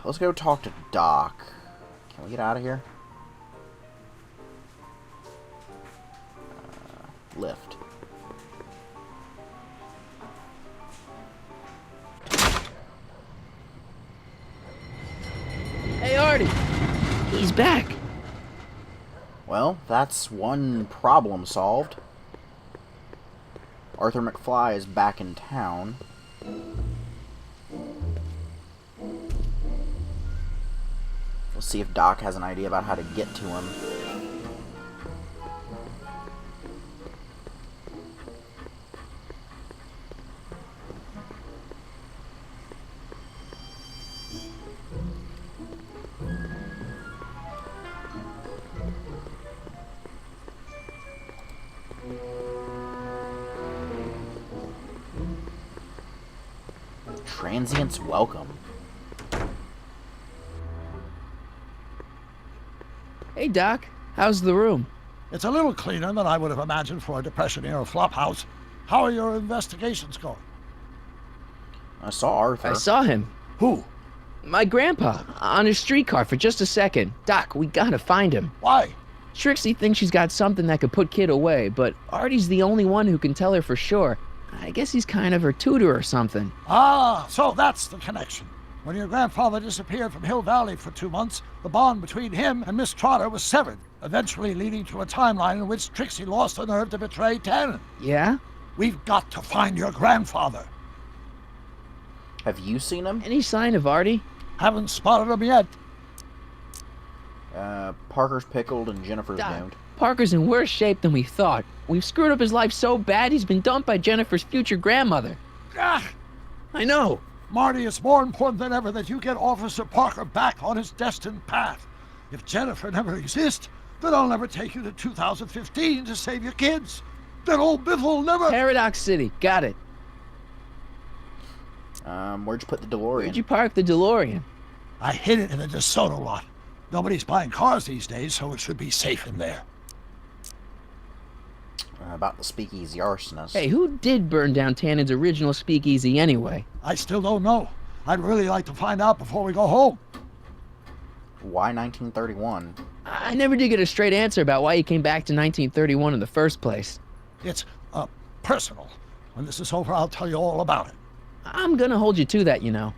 Let's go talk to Doc. Can we get out of here? Lift. Hey, Artie! He's back! Well, that's one problem solved. Arthur McFly is back in town. We'll see if Doc has an idea about how to get to him. Transients welcome. Hey, Doc. How's the room? It's a little cleaner than I would have imagined for a Depression-era flophouse. How are your investigations going? I saw Arthur. I saw him. Who? My grandpa, on his streetcar for just a second. Doc, we gotta find him. Why? Trixie thinks she's got something that could put Kid away, but Artie's the only one who can tell her for sure. I guess he's kind of her tutor or something. Ah, so that's the connection. When your grandfather disappeared from Hill Valley for 2 months, the bond between him and Miss Trotter was severed, eventually leading to a timeline in which Trixie lost the nerve to betray Tannen. Yeah? We've got to find your grandfather. Have you seen him? Any sign of Artie? Haven't spotted him yet. Parker's pickled and Jennifer's Doc, doomed. Parker's in worse shape than we thought. We've screwed up his life so bad he's been dumped by Jennifer's future grandmother. Ah, I know. Marty, it's more important than ever that you get Officer Parker back on his destined path. If Jennifer never exists, then I'll never take you to 2015 to save your kids. Then old Biff will never... Paradox City. Got it. Where'd you put the DeLorean? Where'd you park the DeLorean? I hid it in the DeSoto lot. Nobody's buying cars these days, so it should be safe in there. About the speakeasy arsonist. Hey, who did burn down Tannen's original speakeasy anyway? I still don't know. I'd really like to find out before we go home. Why 1931? I never did get a straight answer about why he came back to 1931 in the first place. It's, personal. When this is over, I'll tell you all about it. I'm gonna hold you to that, you know.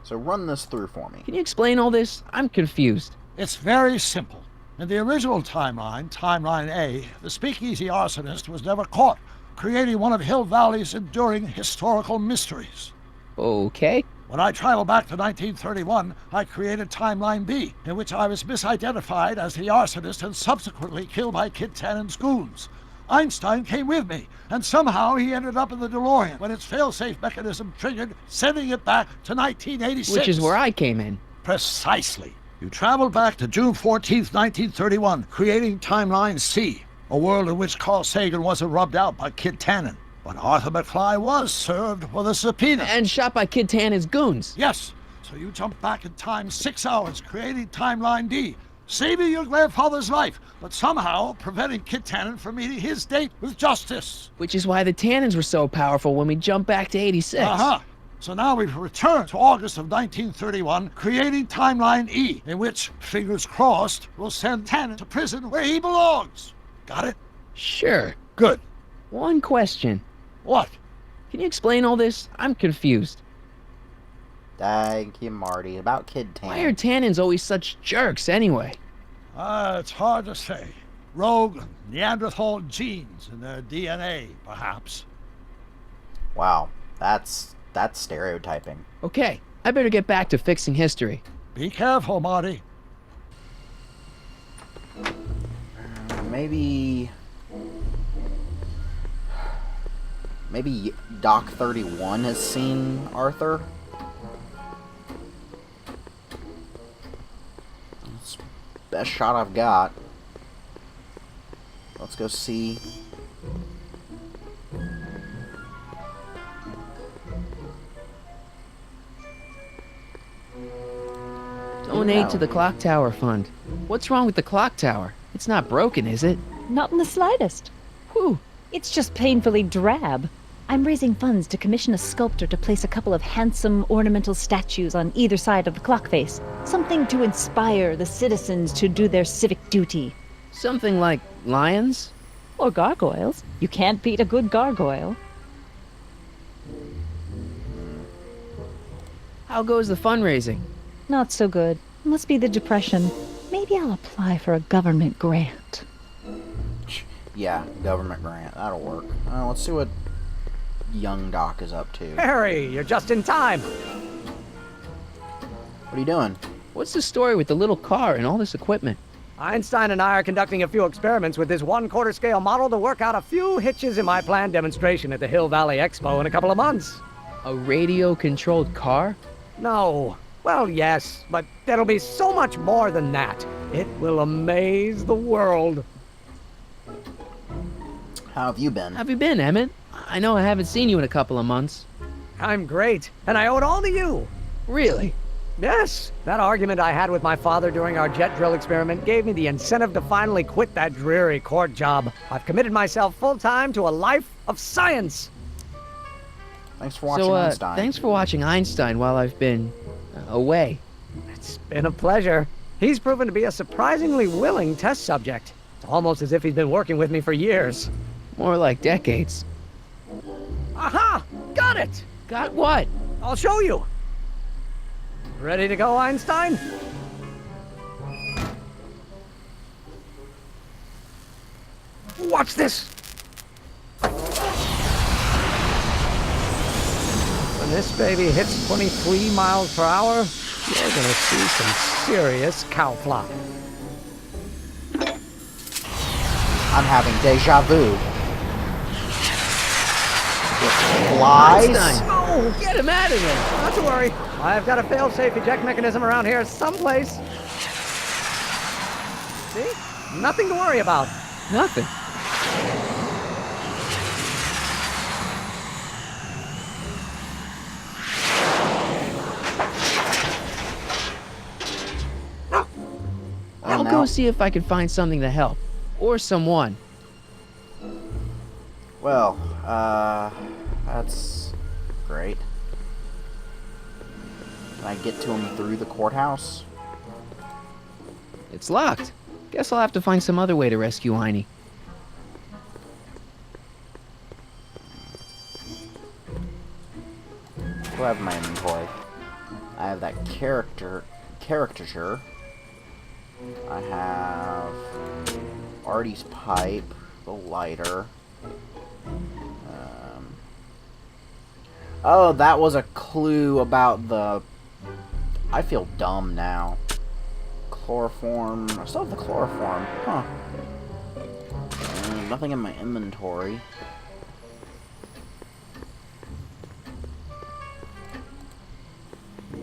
So run this through for me. Can you explain all this? I'm confused. It's very simple. In the original timeline, Timeline A, the speakeasy arsonist was never caught, creating one of Hill Valley's enduring historical mysteries. Okay. When I traveled back to 1931, I created Timeline B, in which I was misidentified as the arsonist and subsequently killed by Kid Tannen's goons. Einstein came with me, and somehow he ended up in the DeLorean when its fail-safe mechanism triggered, sending it back to 1986. Which is where I came in. Precisely. You traveled back to June 14th, 1931, creating Timeline C, a world in which Carl Sagan wasn't rubbed out by Kid Tannen, but Arthur McFly was served with a subpoena. And shot by Kid Tannen's goons. Yes, so you jumped back in time 6 hours, creating Timeline D, saving your grandfather's life, but somehow preventing Kid Tannen from meeting his date with justice. Which is why the Tannens were so powerful when we jumped back to 86. Uh-huh. So now we've returned to August of 1931, creating Timeline E, in which, fingers crossed, will send Tannen to prison where he belongs. Got it? Sure. Good. One question. What? Can you explain all this? I'm confused. Thank you, Marty. About Kid Tannen. Why are Tannens always such jerks anyway? It's hard to say. Rogue Neanderthal genes in their DNA, perhaps. Wow, that's stereotyping. Okay, I better get back to fixing history. Be careful, Marty. Maybe Doc 31 has seen Arthur? It's the best shot I've got. Let's go see. Donate to the Clock Tower Fund. What's wrong with the clock tower? It's not broken, is it? Not in the slightest. Whew. It's just painfully drab. I'm raising funds to commission a sculptor to place a couple of handsome ornamental statues on either side of the clock face. Something to inspire the citizens to do their civic duty. Something like lions? Or gargoyles. You can't beat a good gargoyle. How goes the fundraising? Not so good. Must be the depression. Maybe I'll apply for a government grant. Yeah, government grant. That'll work. Let's see what young Doc is up to. Harry, you're just in time. What are you doing? What's the story with the little car and all this equipment? Einstein and I are conducting a few experiments with this 1/4 scale model to work out a few hitches in my planned demonstration at the Hill Valley Expo in a couple of months. A radio-controlled car? No. Well, yes, but there'll be so much more than that. It will amaze the world. How have you been? How have you been, Emmett? I know I haven't seen you in a couple of months. I'm great, and I owe it all to you. Really? Yes, that argument I had with my father during our jet drill experiment gave me the incentive to finally quit that dreary court job. I've committed myself full-time to a life of science. Thanks for watching Einstein. Thanks for watching Einstein while I've been away. It's been a pleasure. He's proven to be a surprisingly willing test subject. It's almost as if he's been working with me for years. More like decades. Aha! Got it! Got what? I'll show you. Ready to go, Einstein? Watch this! When this baby hits 23 miles per hour, you're gonna see some serious cow flop. I'm having deja vu. Flies? Einstein! Oh, get him out of there! Not to worry. I've got a fail-safe eject mechanism around here someplace. See? Nothing to worry about. Nothing. I'll go see if I can find something to help. Or someone. Well, that's great. Can I get to him through the courthouse? It's locked. Guess I'll have to find some other way to rescue Heine. What do I have in my inventory? I have that caricature. I have Artie's pipe, the lighter. Oh, that was a clue about the... I feel dumb now. Chloroform. I still have the chloroform. Huh. Nothing in my inventory.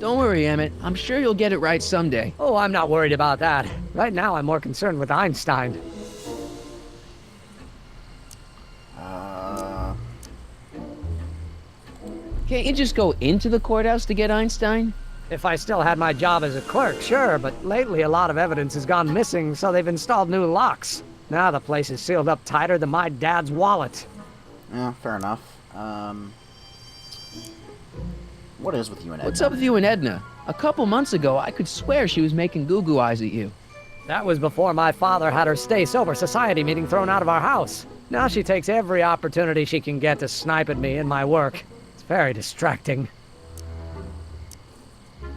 Don't worry, Emmett. I'm sure you'll get it right someday. Oh, I'm not worried about that. Right now, I'm more concerned with Einstein. Can't you just go into the courthouse to get Einstein? If I still had my job as a clerk, sure, but lately a lot of evidence has gone missing, so they've installed new locks. Now the place is sealed up tighter than my dad's wallet. Yeah, fair enough. What is with you and Edna? What's up with you and Edna? A couple months ago, I could swear she was making goo-goo eyes at you. That was before my father had her Stay Sober Society meeting thrown out of our house. Now she takes every opportunity she can get to snipe at me and my work. It's very distracting.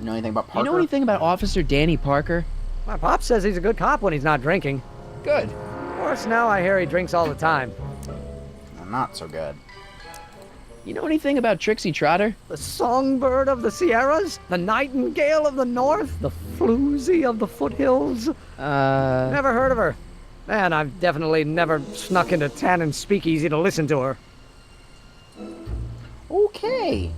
You know anything about Parker? You know anything about Officer Danny Parker? My pop says he's a good cop when he's not drinking. Good. Of course, now I hear he drinks all the time. Not so good. You know anything about Trixie Trotter? The songbird of the Sierras? The nightingale of the north? The floozy of the foothills? Never heard of her. Man, I've definitely never snuck into Tannen's speakeasy to listen to her. Okay.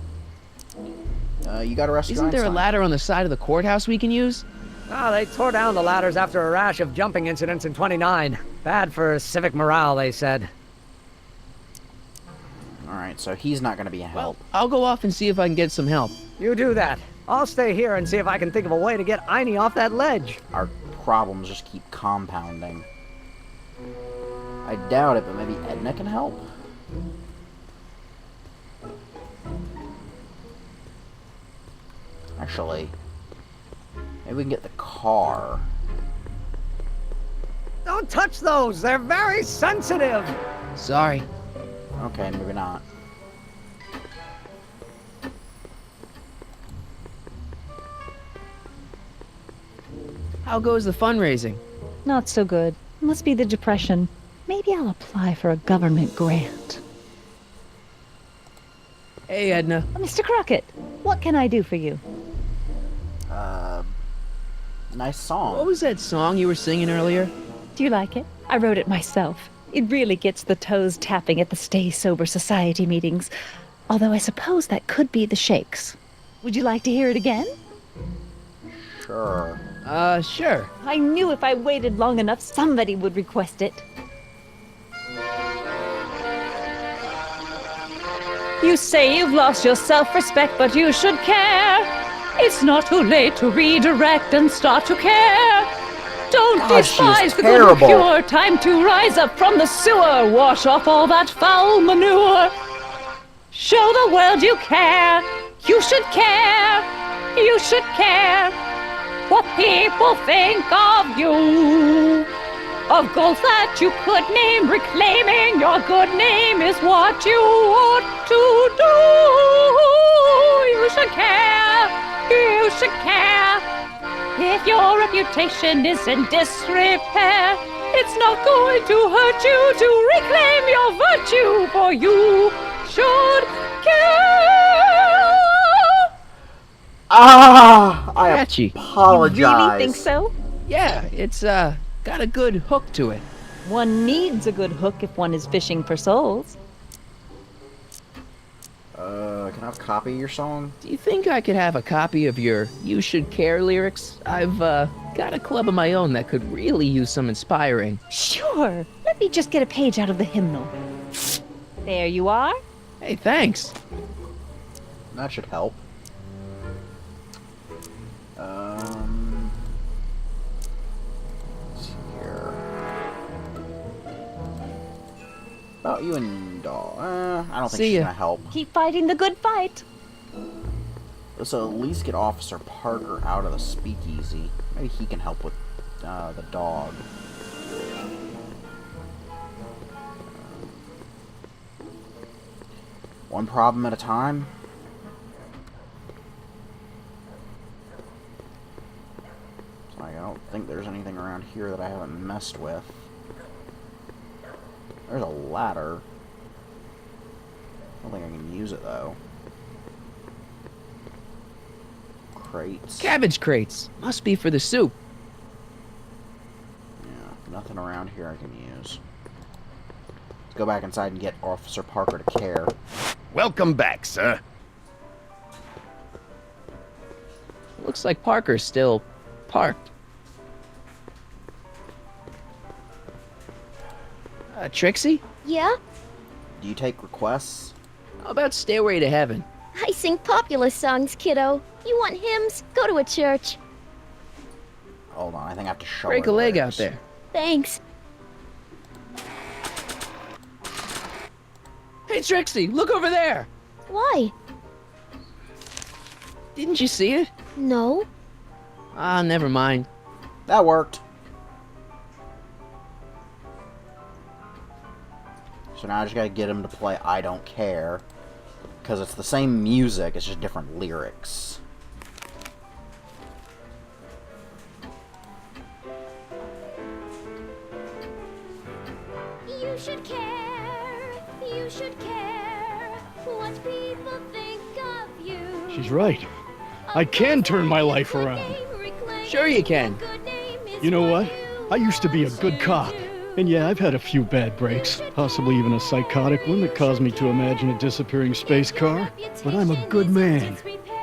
You got to rescue Isn't there a Einstein. ladder on the side of the courthouse we can use? Ah, they tore down the ladders after a rash of jumping incidents in '29. Bad for civic morale, they said. Alright, so he's not going to be a help. Well, I'll go off and see if I can get some help. You do that. I'll stay here and see if I can think of a way to get Heine off that ledge. Our problems just keep compounding. I doubt it, but maybe Edna can help? Actually, maybe we can get the car. Don't touch those. They're very sensitive. Sorry. Okay, maybe not. How goes the fundraising? Not so good. Must be the depression. Maybe I'll apply for a government grant. Hey, Edna. Mr. Crockett, what can I do for you? Nice song. What was that song you were singing earlier? Do you like it? I wrote it myself. It really gets the toes tapping at the Stay Sober Society meetings. Although I suppose that could be the Shakes. Would you like to hear it again? Sure. Sure. I knew if I waited long enough, somebody would request it. You say you've lost your self-respect, but you should care. It's not too late to redirect and start to care. Don't Gosh, she is despise the good and terrible. pure. Time to rise up from the sewer. Wash off all that foul manure. Show the world you care. You should care. You should care what people think of you. Of goals that you could name, reclaiming your good name is what you ought to do. You should care, you should care. If your reputation is in disrepair, it's not going to hurt you to reclaim your virtue, for you should care. Ah! I Catchy. apologize. You really think so? Yeah, it's, got a good hook to it. One needs a good hook if one is fishing for souls. Can I have a copy of your song? Do you think I could have a copy of your You Should Care lyrics? I've, got a club of my own that could really use some inspiring. Sure. Let me just get a page out of the hymnal. There you are. Hey, thanks. That should help. Let's see here. About you and Doll. I don't think See she's ya. gonna help. Keep fighting the good fight. So at least get Officer Parker out of the speakeasy. Maybe he can help with the dog. One problem at a time. It's like, I don't think there's anything around here that I haven't messed with. There's a ladder. I don't think I can use it though. Crates. Cabbage crates. Must be for the soup. Yeah, nothing around here I can use. Let's go back inside and get Officer Parker to care. Welcome back, sir. Looks like Parker's still parked. Trixie? Yeah? Do you take requests? How about Stairway to Heaven? I sing popular songs, kiddo. You want hymns? Go to a church. Hold on, I think I have to show Break her a leg the out lyrics. there. Thanks. Hey, Trixie, look over there! Why? Didn't you see it? No. Ah, never mind. That worked. So now I just gotta get him to play I Don't Care. Because it's the same music, it's just different lyrics. You should care. You should care what people think of you. She's right. I can turn my life around. Sure you can. You know what? I used to be a good cop. And yeah, I've had a few bad breaks, possibly even a psychotic one that caused me to imagine a disappearing space car. But I'm a good man.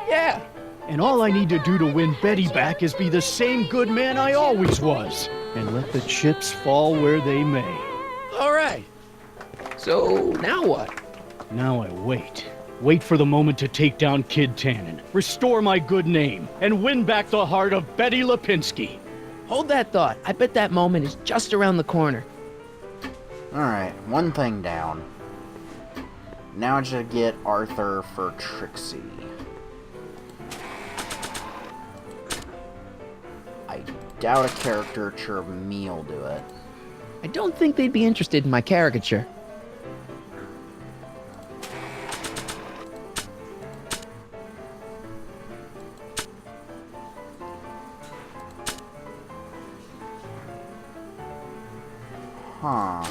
Yeah. And all I need to do to win Betty back is be the same good man I always was. And let the chips fall where they may. All right. So, now what? Now I wait. Wait for the moment to take down Kid Tannen, restore my good name, and win back the heart of Betty Lipinski. Hold that thought. I bet that moment is just around the corner. Alright, one thing down. Now I just gotta get Arthur for Trixie. doubt a caricature of me will do it. I don't think they'd be interested in my caricature. Huh.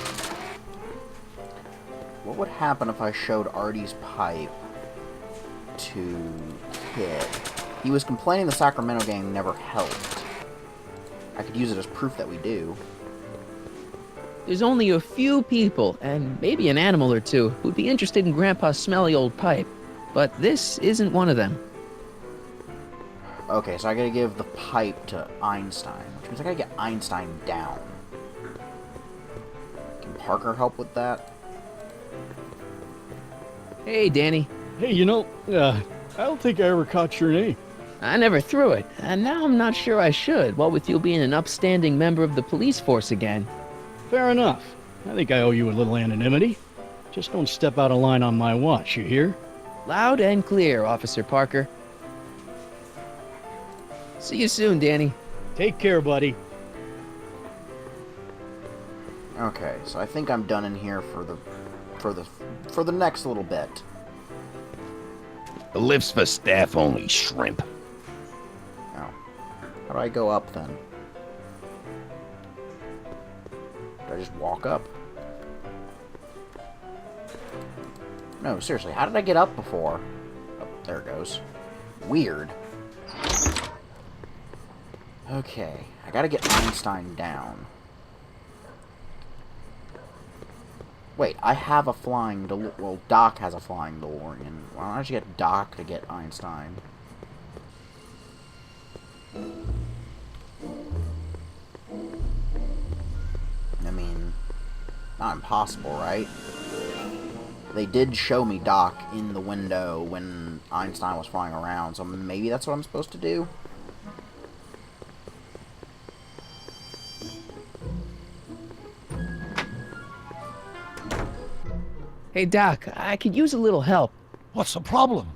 What would happen if I showed Artie's pipe to Kid? He was complaining the Sacramento gang never helped. I could use it as proof that we do. There's only a few people, and maybe an animal or two, who'd be interested in Grandpa's smelly old pipe. But this isn't one of them. Okay, so I gotta give the pipe to Einstein, which means I gotta get Einstein down. Can Parker help with that? Hey, Danny. Hey, I don't think I ever caught your name. I never threw it, and now I'm not sure I should, what with you being an upstanding member of the police force again. Fair enough. I think I owe you a little anonymity. Just don't step out of line on my watch, you hear? Loud and clear, Officer Parker. See you soon, Danny. Take care, buddy. Okay, so I think I'm done in here for the next little bit. The lift's for staff only, shrimp. Oh. How do I go up then? Do I just walk up? No, seriously, how did I get up before? Oh, there it goes. Weird. Okay, I gotta get Einstein down. Wait, I have a flying well, Doc has a flying DeLorean. Why don't I just get Doc to get Einstein? I mean, not impossible, right? They did show me Doc in the window when Einstein was flying around, so maybe that's what I'm supposed to do? Hey, Doc, I could use a little help. What's the problem?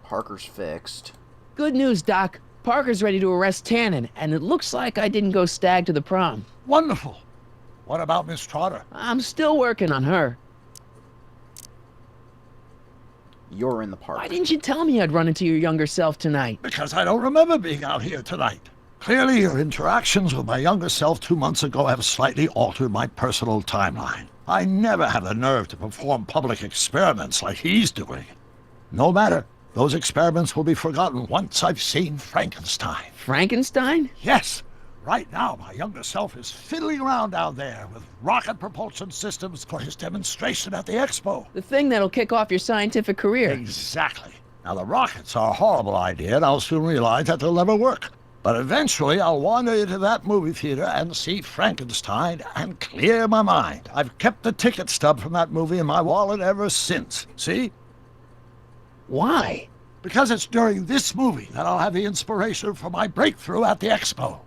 Parker's fixed. Good news, Doc. Parker's ready to arrest Tannen, and it looks like I didn't go stag to the prom. Wonderful. What about Miss Trotter? I'm still working on her. You're in the park. Why didn't you tell me I'd run into your younger self tonight? Because I don't remember being out here tonight. Clearly, your interactions with my younger self 2 months ago have slightly altered my personal timeline. I never had the nerve to perform public experiments like he's doing. No matter. Those experiments will be forgotten once I've seen Frankenstein. Frankenstein? Yes. Right now, my younger self is fiddling around down there with rocket propulsion systems for his demonstration at the expo. The thing that'll kick off your scientific career. Exactly. Now, the rockets are a horrible idea, and I'll soon realize that they'll never work. But eventually, I'll wander into that movie theater and see Frankenstein and clear my mind. I've kept the ticket stub from that movie in my wallet ever since. See? Why? Because it's during this movie that I'll have the inspiration for my breakthrough at the expo.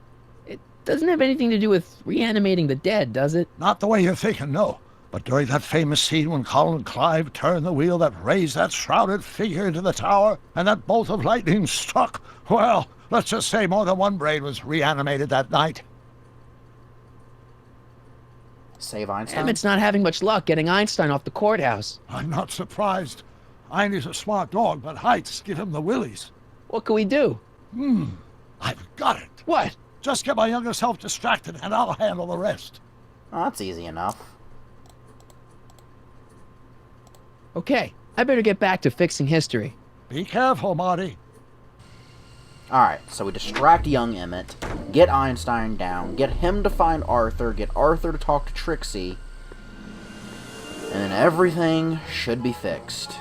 It doesn't have anything to do with reanimating the dead, does it? Not the way you're thinking, no. But during that famous scene when Colin Clive turned the wheel that raised that shrouded figure into the tower, and that bolt of lightning struck, well, let's just say more than one brain was reanimated that night. Save Einstein? Emmett's not having much luck getting Einstein off the courthouse. I'm not surprised. Einstein's a smart dog, but heights give him the willies. What can we do? I've got it. What? Just get my younger self distracted, and I'll handle the rest. Oh, that's easy enough. Okay, I better get back to fixing history. Be careful, Marty. Alright, so we distract young Emmett, get Einstein down, get him to find Arthur, get Arthur to talk to Trixie, and then everything should be fixed.